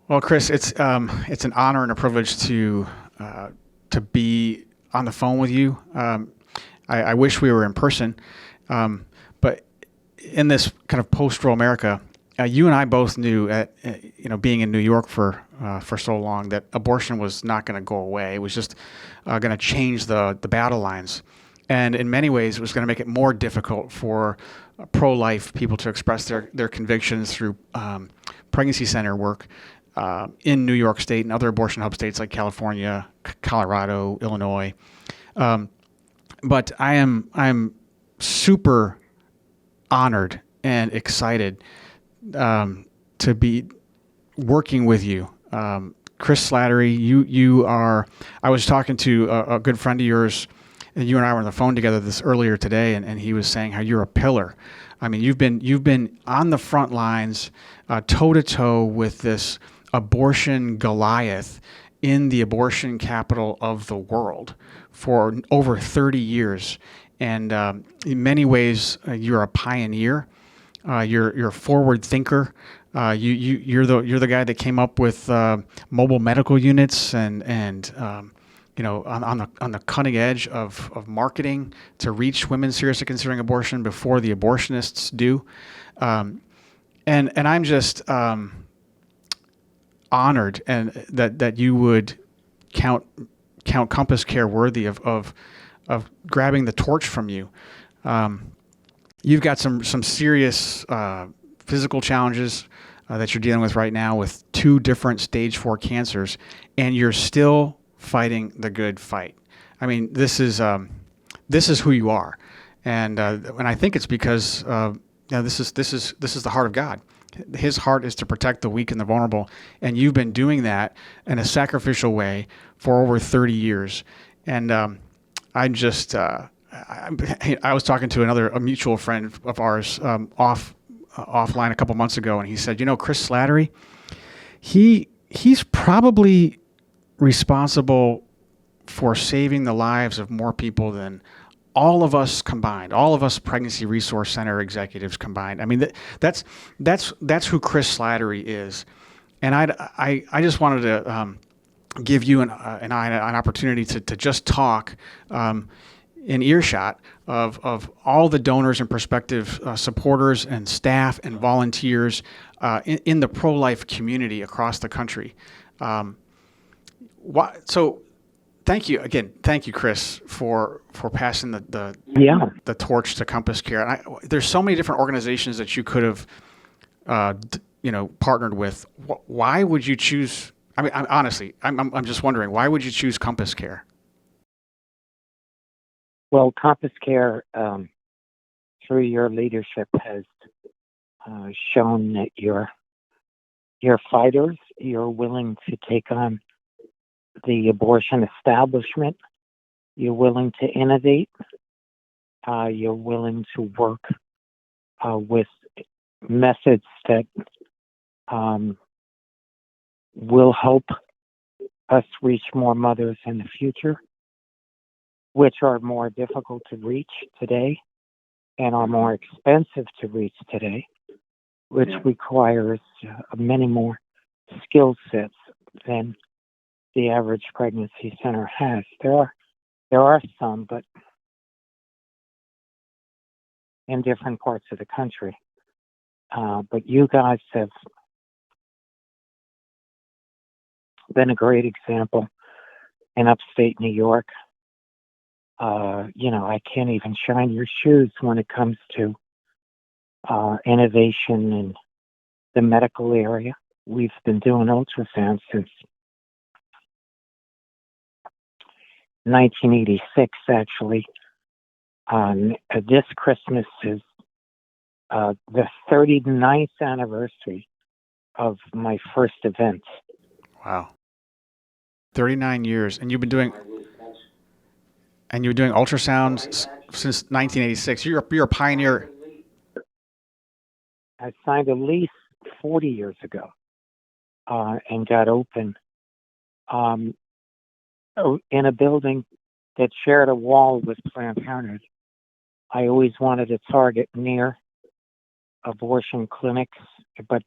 Well, Chris, it's an honor and a privilege to be on the phone with you. I wish we were in person, but in this kind of post-rural America, you and I both knew, being in New York for so long, that abortion was not going to go away. It was just going to change the battle lines, and in many ways, it was going to make it more difficult for pro-life people to express their convictions through pregnancy center work in New York State and other abortion hub states like California, Colorado, Illinois. Um, but I'm super honored and excited to be working with you. Chris Slattery, you are. I was talking to a good friend of yours, and you and I were on the phone together this earlier today, and he was saying how you're a pillar. I mean, you've been on the front lines, toe to toe with this abortion Goliath in the abortion capital of the world for over 30 years, and in many ways, you're a pioneer. You're a forward thinker. You're the guy that came up with mobile medical units and on the cutting edge of marketing to reach women seriously considering abortion before the abortionists do. And I'm just honored and that you would count CompassCare worthy of grabbing the torch from you. You've got some serious physical challenges that you're dealing with right now with two different stage 4 cancers, and you're still fighting the good fight. I mean, this is who you are, and I think it's because this is the heart of God. His heart is to protect the weak and the vulnerable, and you've been doing that in a sacrificial way for over 30 years. And I'm just I was talking to a mutual friend of ours offline a couple months ago, and he said, Chris Slattery, he's probably responsible for saving the lives of more people than all of us combined, all of us pregnancy resource center executives combined. I mean, that's who Chris Slattery is, and I just wanted to give you and I an opportunity to just talk in earshot of all the donors and prospective supporters and staff and volunteers in the pro-life community across the country. So thank you again. Thank you, Chris, for passing Yeah. the torch to CompassCare. And there's so many different organizations that you could have, partnered with. Why would you choose? I mean, honestly, I'm just wondering, why would you choose CompassCare? Well, CompassCare, through your leadership, has shown that you're fighters. You're willing to take on the abortion establishment. You're willing to innovate. You're willing to work with methods that will help us reach more mothers in the future, which are more difficult to reach today and are more expensive to reach today, which requires many more skill sets than the average pregnancy center has. There are some, but in different parts of the country. But you guys have been a great example in upstate New York. I can't even shine your shoes when it comes to innovation in the medical area. We've been doing ultrasound since 1986, actually. This Christmas is the 39th anniversary of my first event. Wow, 39 years, and you've been doing ultrasounds since 1986. You're a pioneer. I signed a lease 40 years ago and got open in a building that shared a wall with Planned Parenthood. I always wanted to target near abortion clinics, but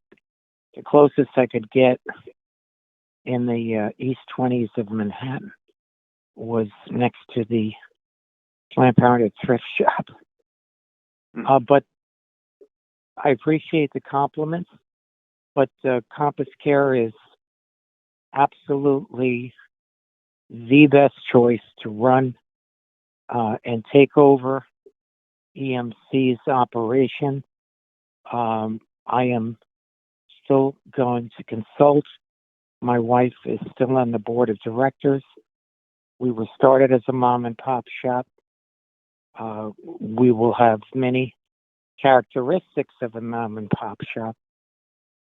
the closest I could get in the East 20s of Manhattan was next to the Planned Parenthood thrift shop. But I appreciate the compliments, but CompassCare is absolutely the best choice to run and take over EMC's operation. I am still going to consult. My wife is still on the board of directors. We were started as a mom and pop shop. We will have many characteristics of a mom and pop shop,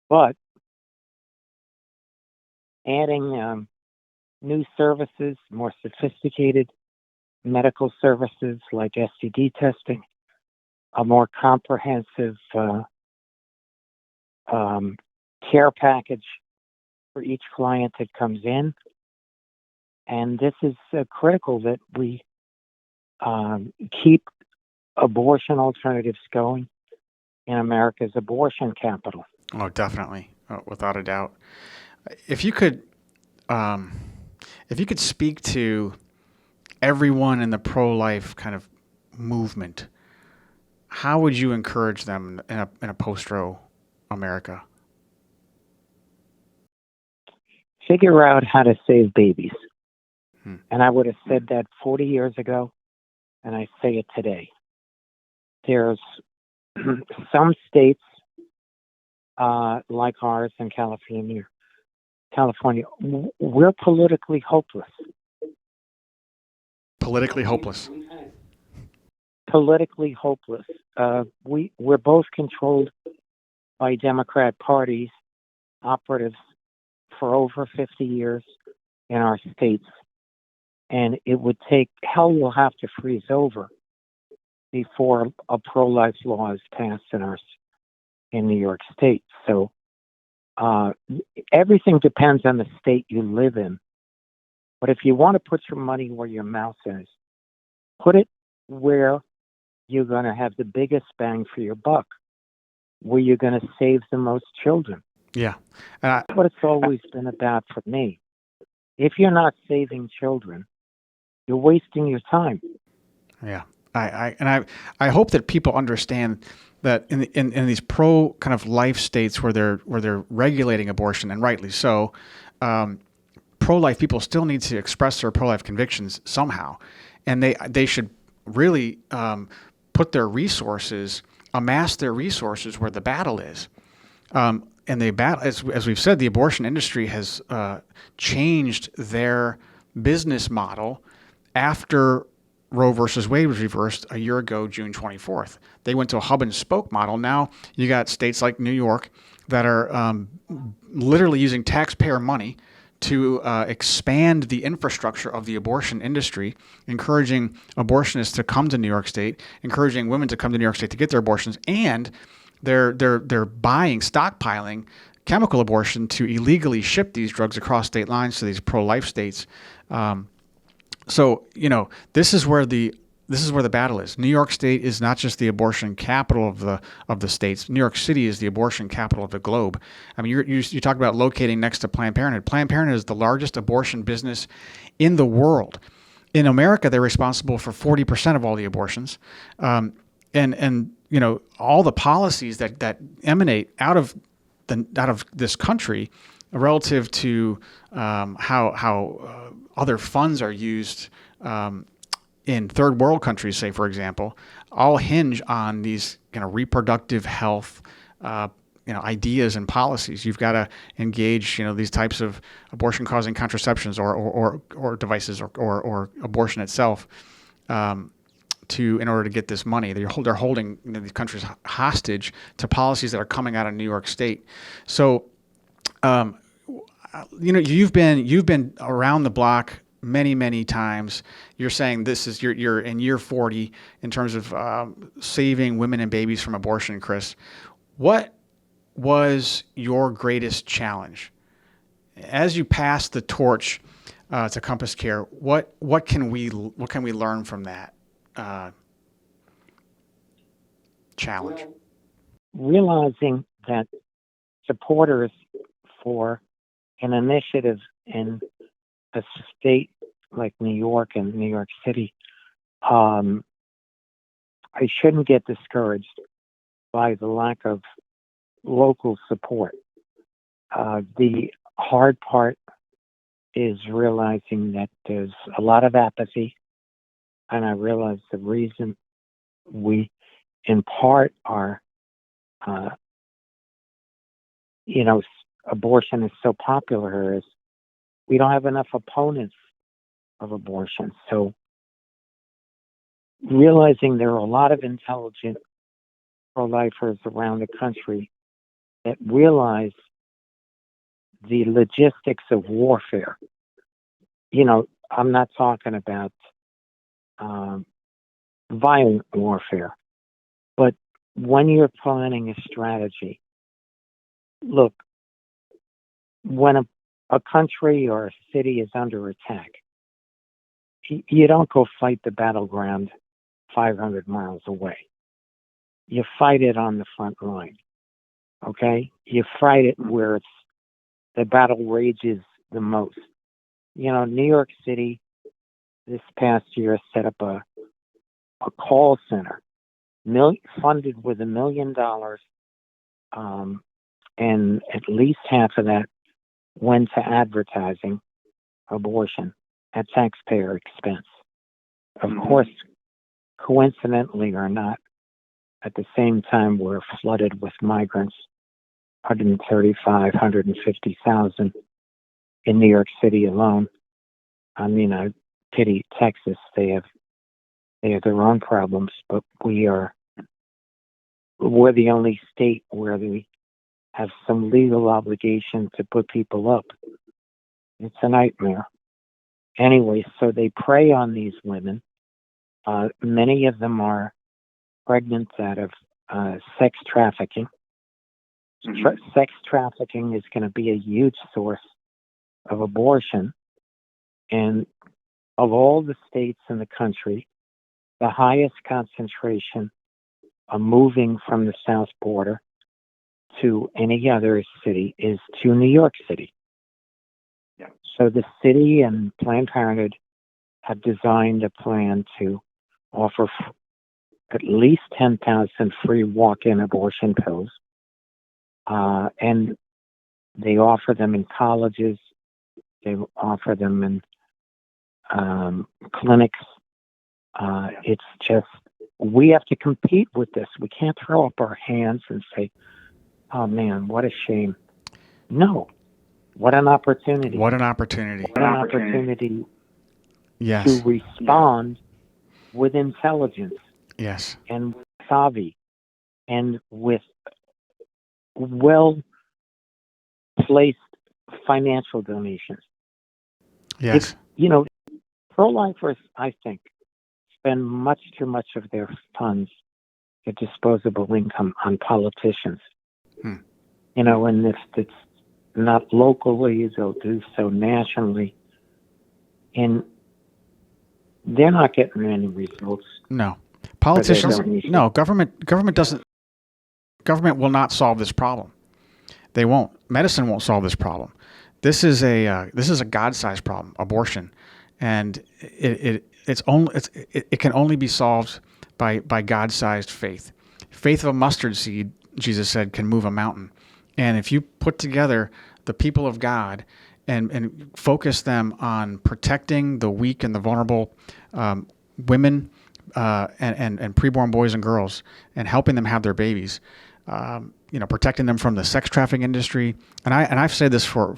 but adding new services, more sophisticated medical services like STD testing, a more comprehensive care package for each client that comes in. And this is critical that we keep abortion alternatives going in America's abortion capital. Oh, definitely, without a doubt. If you could, speak to everyone in the pro-life kind of movement, how would you encourage them in a post-Roe America? Figure out how to save babies. And I would have said that 40 years ago, and I say it today. There's some states like ours in California, we're politically hopeless. Politically hopeless. Politically hopeless. We're both controlled by Democrat parties, operatives for over 50 years in our states. And it would take, hell will have to freeze over before a pro-life law is passed in New York State. So everything depends on the state you live in. But if you want to put your money where your mouth is, put it where you're going to have the biggest bang for your buck, where you're going to save the most children. Yeah. That's what it's always been about for me. If you're not saving children, you're wasting your time. Yeah. I hope that people understand that in these pro kind of life states where they're regulating abortion, and rightly so, pro-life people still need to express their pro-life convictions somehow, and they should really put their resources, amass their resources where the battle is. And the battle, as we've said, the abortion industry has changed their business model after Roe versus Wade was reversed a year ago, June 24th. They went to a hub and spoke model. Now you got states like New York that are literally using taxpayer money to expand the infrastructure of the abortion industry, encouraging abortionists to come to New York State, encouraging women to come to New York State to get their abortions, and they're stockpiling chemical abortion to illegally ship these drugs across state lines to these pro-life states. So this is where the battle is. New York State is not just the abortion capital of the states. New York City is the abortion capital of the globe. I mean, you talk about locating next to Planned Parenthood. Planned Parenthood is the largest abortion business in the world. In America, they're responsible for 40% of all the abortions, and all the policies that emanate out of this country relative to how other funds are used in third world countries, say, for example, all hinge on these reproductive health ideas and policies. You've got to engage these types of abortion causing contraceptions or devices or abortion itself in order to get this money. They're holding these countries hostage to policies that are coming out of New York State. So you've been around the block many times. You're saying you're in year 40 in terms of saving women and babies from abortion, Chris. What was your greatest challenge as you passed the torch to CompassCare? What can we learn from that challenge? Realizing that supporters for an initiative in a state like New York and New York City, I shouldn't get discouraged by the lack of local support. The hard part is realizing that there's a lot of apathy, and I realize the reason we, in part, are, uh, abortion is so popular is we don't have enough opponents of abortion. So realizing there are a lot of intelligent pro-lifers around the country that realize the logistics of warfare. I'm not talking about violent warfare, but when you're planning a strategy, look, when a country or a city is under attack, you don't go fight the battleground 500 miles away. You fight it on the front line, okay? You fight it where the battle rages the most. New York City this past year set up a call center, funded with $1 million, and at least half of that went to advertising abortion at taxpayer expense. Of course, coincidentally or not, at the same time we're flooded with migrants, 135, 150,000 in New York City alone. I mean, I pity Texas. They have their own problems, but we're the only state where they have some legal obligation to put people up. It's a nightmare. Anyway, so they prey on these women. Many of them are pregnant out of sex trafficking. Sex trafficking is going to be a huge source of abortion. And of all the states in the country, the highest concentration of moving from the south border to any other city is to New York City. Yeah. So the city and Planned Parenthood have designed a plan to offer at least 10,000 free walk-in abortion pills. And they offer them in colleges. They offer them in clinics. It's just, we have to compete with this. We can't throw up our hands and say, oh man, what a shame. No. What an opportunity. What an opportunity. What an opportunity Yes. to respond with intelligence. Yes. And savvy and with well-placed financial donations. Yes. Pro-lifers, I think, spend much too much of their funds, their disposable income, on politicians. And if it's not locally, they'll do so nationally. And they're not getting any results. No. Politicians, no, government will not solve this problem. They won't. Medicine won't solve this problem. This is a God-sized problem, abortion, and it can only be solved by God-sized faith. Faith of a mustard seed, Jesus said, can move a mountain. And if you put together the people of God and focus them on protecting the weak and the vulnerable, women and preborn boys and girls, and helping them have their babies, protecting them from the sex trafficking industry. And I've said this for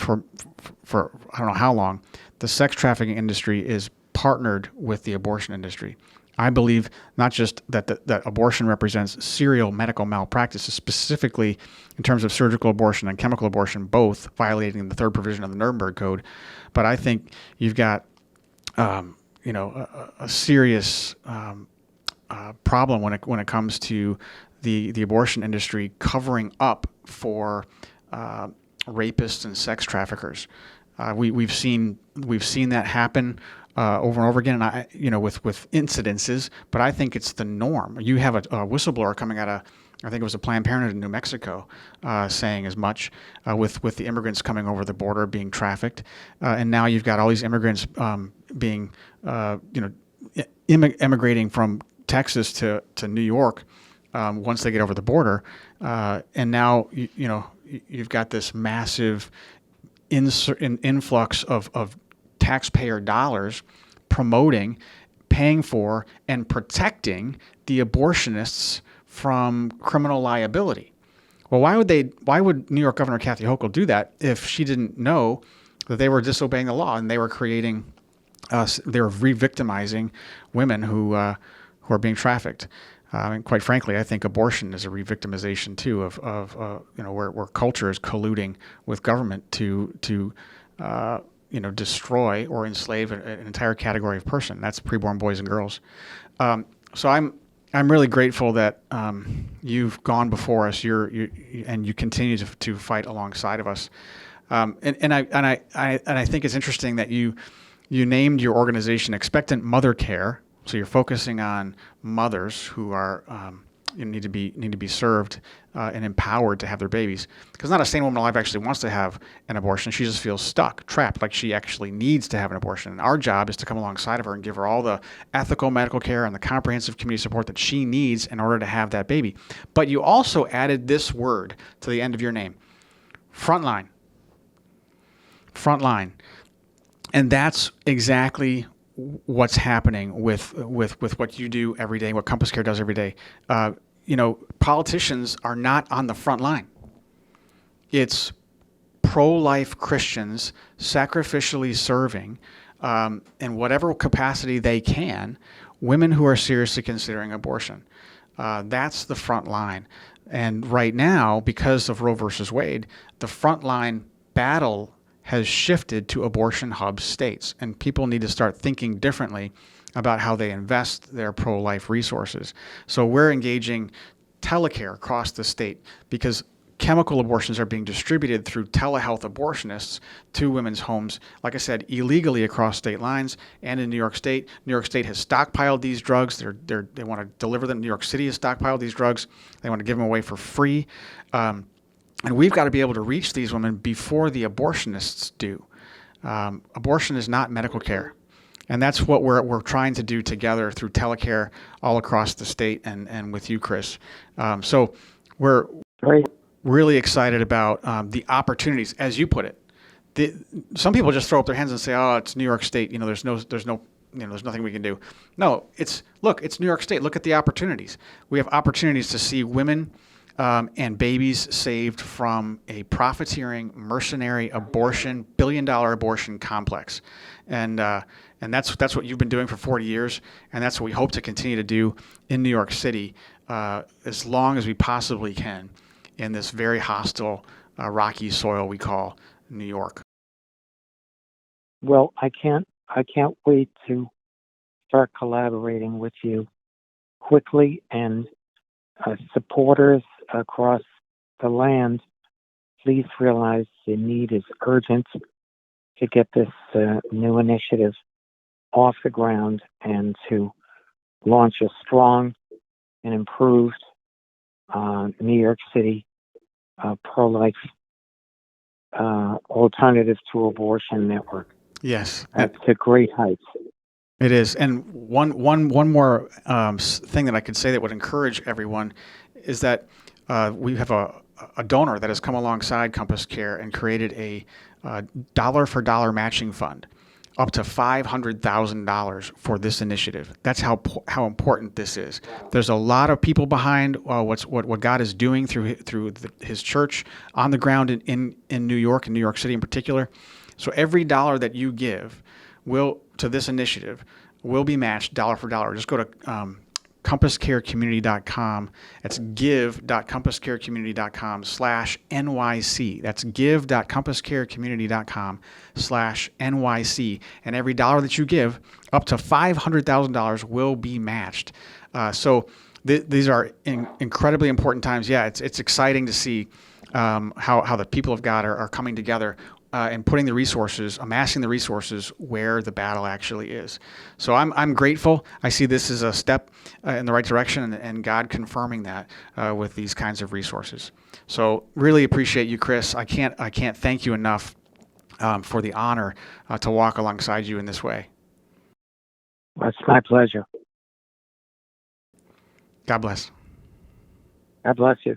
I don't know how long. The sex trafficking industry is partnered with the abortion industry. I believe not just that abortion represents serial medical malpractice, specifically in terms of surgical abortion and chemical abortion, both violating the third provision of the Nuremberg Code, but I think you've got a serious problem when it comes to the abortion industry covering up for rapists and sex traffickers. We've seen that happen over and over again, and with incidences, but I think it's the norm. You have a whistleblower coming out I think it was a Planned Parenthood in New Mexico saying as much with the immigrants coming over the border being trafficked, and now you've got all these immigrants being immigrating from Texas to New York once they get over the border, and now you've got this massive influx of taxpayer dollars promoting, paying for, and protecting the abortionists from criminal liability. Well, why would New York Governor Kathy Hochul do that if she didn't know that they were disobeying the law and they were they were re-victimizing women who are being trafficked? And quite frankly, I think abortion is a re-victimization too of where culture is colluding with government to destroy or enslave an entire category of person. That's preborn boys and girls. So I'm really grateful that you've gone before us. And you continue to fight alongside of us. And I think it's interesting that you named your organization Expectant Mother Care. So you're focusing on mothers who are need to be served and empowered to have their babies. Because not a sane woman alive actually wants to have an abortion. She just feels stuck, trapped, like she actually needs to have an abortion. And our job is to come alongside of her and give her all the ethical medical care and the comprehensive community support that she needs in order to have that baby. But you also added this word to the end of your name: frontline. Frontline. And that's exactly what's happening with what you do every day, what CompassCare does every day. Politicians are not on the front line. It's pro-life Christians sacrificially serving, in whatever capacity they can, women who are seriously considering abortion. That's the front line. And right now, because of Roe versus Wade, the front line battle has shifted to abortion hub states, and people need to start thinking differently about how they invest their pro-life resources. So we're engaging telecare across the state because chemical abortions are being distributed through telehealth abortionists to women's homes, like I said, illegally across state lines and in New York State. New York State has stockpiled these drugs. They want to deliver them. New York City has stockpiled these drugs. They want to give them away for free. And we've got to be able to reach these women before the abortionists do. Abortion is not medical care. And that's what we're trying to do together through telecare all across the state and with you, Chris. So we're really excited about the opportunities, as you put it. Some people just throw up their hands and say, "Oh, it's New York State. There's nothing we can do." No, it's New York State. Look at the opportunities. We have opportunities to see women and babies saved from a profiteering, mercenary abortion, billion-dollar abortion complex. And that's what you've been doing for 40 years, and that's what we hope to continue to do in New York City as long as we possibly can in this very hostile, rocky soil we call New York. Well, I can't wait to start collaborating with you quickly, and supporters across the land, please realize the need is urgent to get this new initiative off the ground and to launch a strong and improved New York City pro-life alternative to abortion network. Yes. To great heights. It is. And one more thing that I could say that would encourage everyone is that we have a donor that has come alongside CompassCare and created a dollar-for-dollar matching fund up to $500,000 for this initiative. That's how important this is. There's a lot of people behind what God is doing through His church on the ground in New York and New York City in particular. So every dollar that you give to this initiative will be matched dollar for dollar. Just go to CompassCareCommunity.com. That's give.CompassCareCommunity.com/NYC. That's give.CompassCareCommunity.com/NYC. And every dollar that you give, up to $500,000 will be matched. So these are incredibly important times. Yeah, it's exciting to see how the people of God are coming together and putting the resources, amassing the resources where the battle actually is. So I'm grateful. I see this as a step in the right direction, and God confirming that with these kinds of resources. So really appreciate you, Chris. I can't thank you enough for the honor to walk alongside you in this way. Well, it's my pleasure. God bless. God bless you.